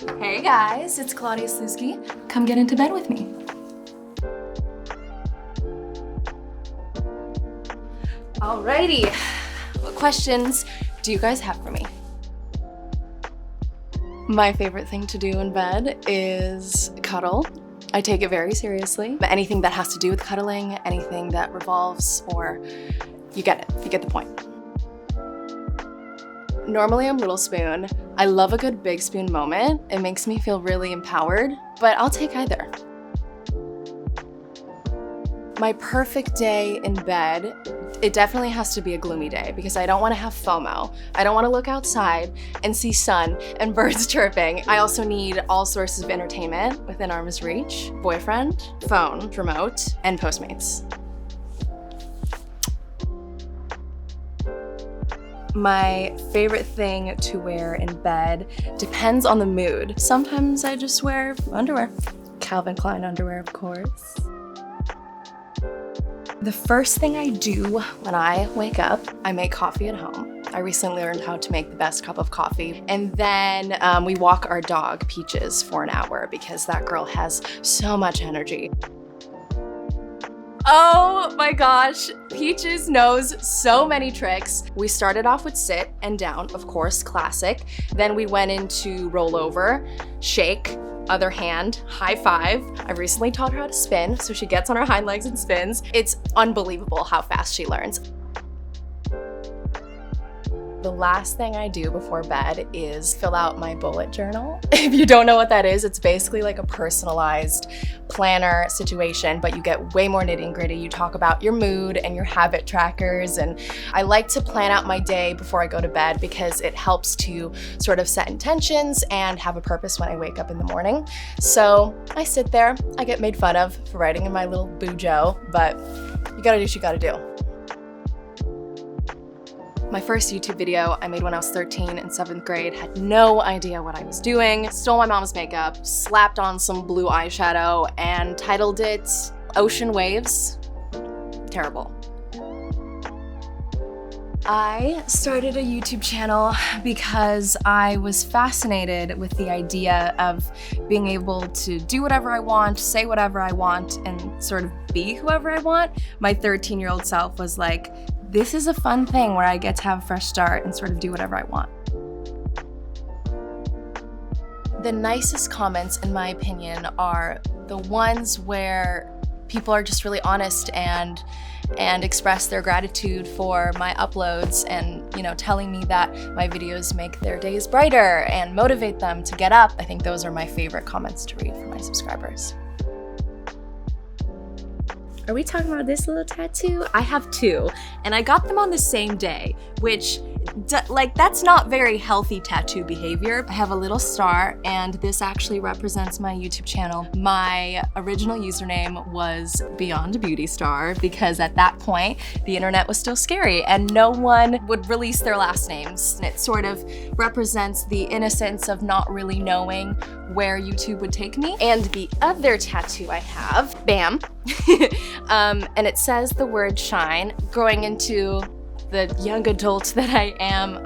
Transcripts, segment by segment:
Hey guys, it's Claudia Sulewski. Come get into bed with me. Alrighty, what questions do you guys have for me? My favorite thing to do in bed is cuddle. I take it very seriously, but anything that has to do with cuddling, anything that revolves, or you get it, you get the point. Normally I'm little spoon. I love a good big spoon moment. It makes me feel really empowered, but I'll take either. My perfect day in bed, it definitely has to be a gloomy day because I don't want to have FOMO. I don't want to look outside and see sun and birds chirping. I also need all sources of entertainment within arm's reach: boyfriend, phone, remote, and Postmates. My favorite thing to wear in bed depends on the mood. Sometimes I just wear underwear. Calvin Klein underwear, of course. The first thing I do when I wake up, I make coffee at home. I recently learned how to make the best cup of coffee. And then we walk our dog, Peaches, for an hour because that girl has so much energy. Oh my gosh, Peaches knows so many tricks. We started off with sit and down, of course, classic. Then we went into roll over, shake, other hand, high five. I recently taught her how to spin, so she gets on her hind legs and spins. It's unbelievable how fast she learns. The last thing I do before bed is fill out my bullet journal. If you don't know what that is, it's basically like a personalized planner situation, but you get way more nitty and gritty. You talk about your mood and your habit trackers, and I like to plan out my day before I go to bed because it helps to sort of set intentions and have a purpose when I wake up in the morning. So I sit there, I get made fun of for writing in my little bujo, but you gotta do what you gotta do. My first YouTube video I made when I was 13 in 7th grade, had no idea what I was doing, stole my mom's makeup, slapped on some blue eyeshadow, and titled it Ocean Waves. Terrible. I started a YouTube channel because I was fascinated with the idea of being able to do whatever I want, say whatever I want, and sort of be whoever I want. My 13-year-old self was like, this is a fun thing where I get to have a fresh start and sort of do whatever I want. The nicest comments, in my opinion, are the ones where people are just really honest and express their gratitude for my uploads and, you know, telling me that my videos make their days brighter and motivate them to get up. I think those are my favorite comments to read from my subscribers. Are we talking about this little tattoo? I have two, and I got them on the same day, which, that's not very healthy tattoo behavior. I have a little star, and this actually represents my YouTube channel. My original username was Beyond Beauty Star because at that point, the internet was still scary and no one would release their last names. And it sort of represents the innocence of not really knowing where YouTube would take me. And the other tattoo I have, bam, and it says the word shine. Growing into the young adult that I am,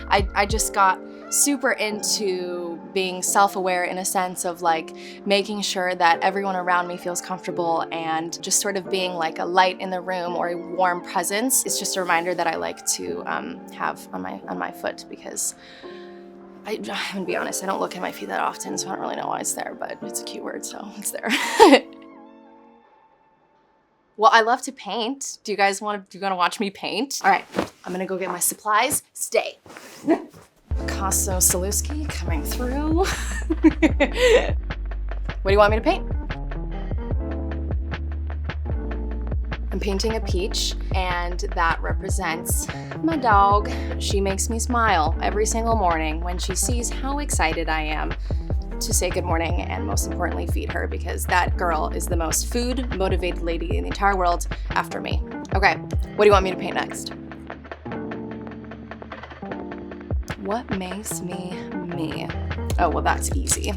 I just got super into being self-aware in a sense of like making sure that everyone around me feels comfortable and just sort of being like a light in the room or a warm presence. It's just a reminder that I like to have on my foot because I'm gonna be honest, I don't look at my feet that often, so I don't really know why it's there, but it's a cute word, so it's there. Well, I love to paint. Do you guys want to watch me paint? All right, I'm gonna go get my supplies. Stay. Claudia Sulewski coming through. What do you want me to paint? I'm painting a peach, and that represents my dog. She makes me smile every single morning when she sees how excited I am to say good morning and most importantly feed her, because that girl is the most food motivated lady in the entire world after me. Okay, what do you want me to paint next? What makes me me? Oh, well, that's easy.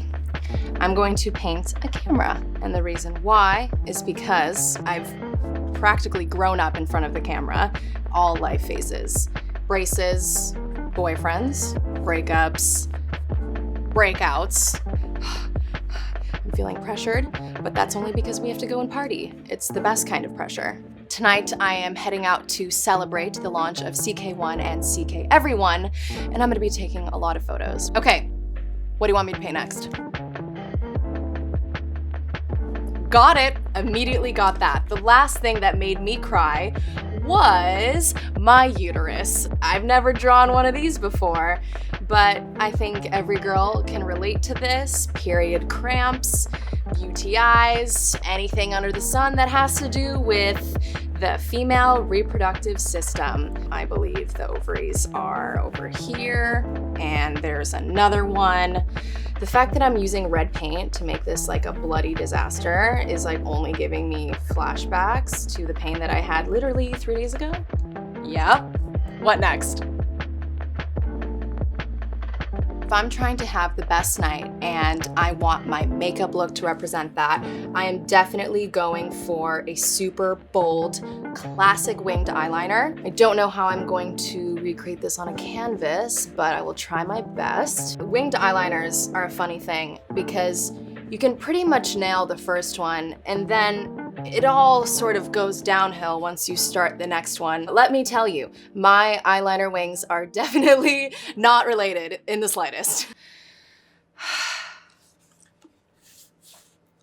I'm going to paint a camera, and the reason why is because I've practically grown up in front of the camera, all life phases. Braces, boyfriends, breakups, breakouts. I'm feeling pressured, but that's only because we have to go and party. It's the best kind of pressure. Tonight, I am heading out to celebrate the launch of CK1 and CK Everyone, and I'm gonna be taking a lot of photos. Okay, what do you want me to paint next? Got it, immediately got that. The last thing that made me cry was my uterus. I've never drawn one of these before, but I think every girl can relate to this. Period cramps, UTIs, anything under the sun that has to do with the female reproductive system. I believe the ovaries are over here, and there's another one. The fact that I'm using red paint to make this like a bloody disaster is like only giving me flashbacks to the pain that I had literally 3 days ago. Yep. What next? If I'm trying to have the best night and I want my makeup look to represent that, I am definitely going for a super bold, classic winged eyeliner. I don't know how I'm going to recreate this on a canvas, but I will try my best. Winged eyeliners are a funny thing because you can pretty much nail the first one and then it all sort of goes downhill once you start the next one. Let me tell you, my eyeliner wings are definitely not related in the slightest.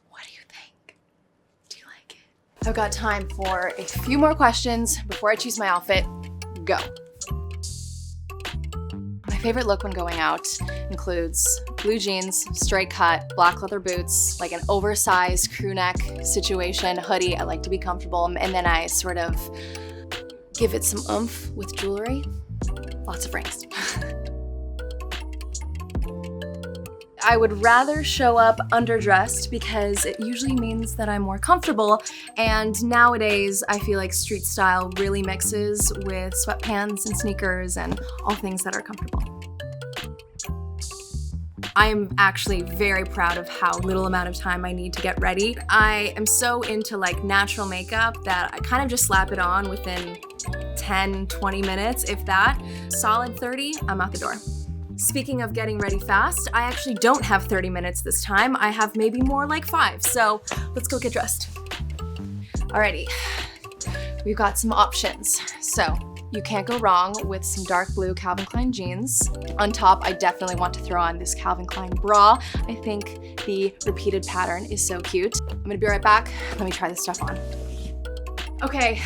What do you think? Do you like it? I've got time for a few more questions before I choose my outfit. Go. My favorite look when going out includes blue jeans, straight cut, black leather boots, like an oversized crew neck situation, hoodie. I like to be comfortable, and then I sort of give it some oomph with jewelry. Lots of rings. I would rather show up underdressed because it usually means that I'm more comfortable, and nowadays I feel like street style really mixes with sweatpants and sneakers and all things that are comfortable. I am actually very proud of how little amount of time I need to get ready. I am so into like natural makeup that I kind of just slap it on within 10, 20 minutes, if that. Solid 30, I'm out the door. Speaking of getting ready fast, I actually don't have 30 minutes this time. I have maybe more like 5, so let's go get dressed. Alrighty, we've got some options. So you can't go wrong with some dark blue Calvin Klein jeans. On top, I definitely want to throw on this Calvin Klein bra. I think the repeated pattern is so cute. I'm gonna be right back. Let me try this stuff on. Okay,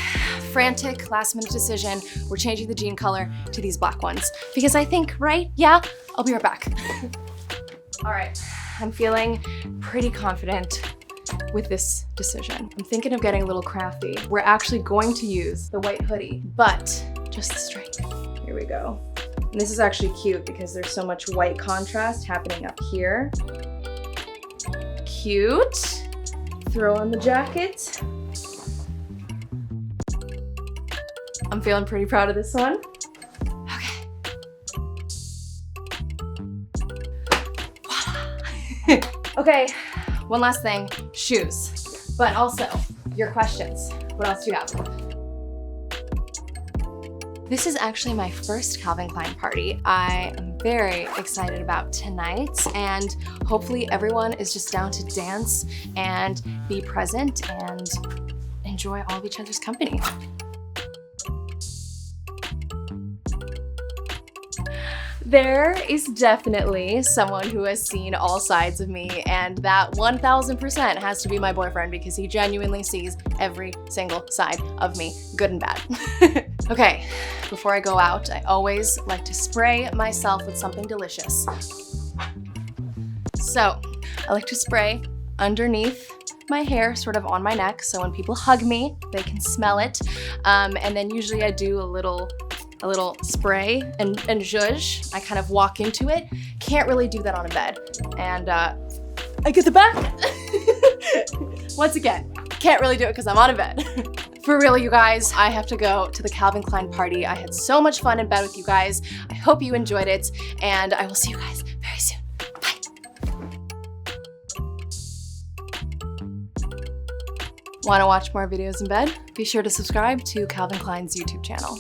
frantic last minute decision. We're changing the jean color to these black ones because I think, right? Yeah, I'll be right back. All right, I'm feeling pretty confident with this decision. I'm thinking of getting a little crafty. We're actually going to use the white hoodie, but just the string. Here we go. And this is actually cute because there's so much white contrast happening up here. Cute. Throw on the jacket. I'm feeling pretty proud of this one. Okay. Voila. Okay, one last thing, shoes. But also, your questions. What else do you have? This is actually my first Calvin Klein party. I am very excited about tonight, and hopefully everyone is just down to dance and be present and enjoy all of each other's company. There is definitely someone who has seen all sides of me, and that 1000% has to be my boyfriend because he genuinely sees every single side of me, good and bad. Okay, before I go out, I always like to spray myself with something delicious. So, I like to spray underneath my hair, sort of on my neck, so when people hug me, they can smell it. And then usually I do a little spray and zhuzh. I kind of walk into it. Can't really do that on a bed. And I get the back. Once again, can't really do it because I'm on a bed. For real, you guys, I have to go to the Calvin Klein party. I had so much fun in bed with you guys. I hope you enjoyed it, and I will see you guys very soon. Bye. Want to watch more videos in bed? Be sure to subscribe to Calvin Klein's YouTube channel.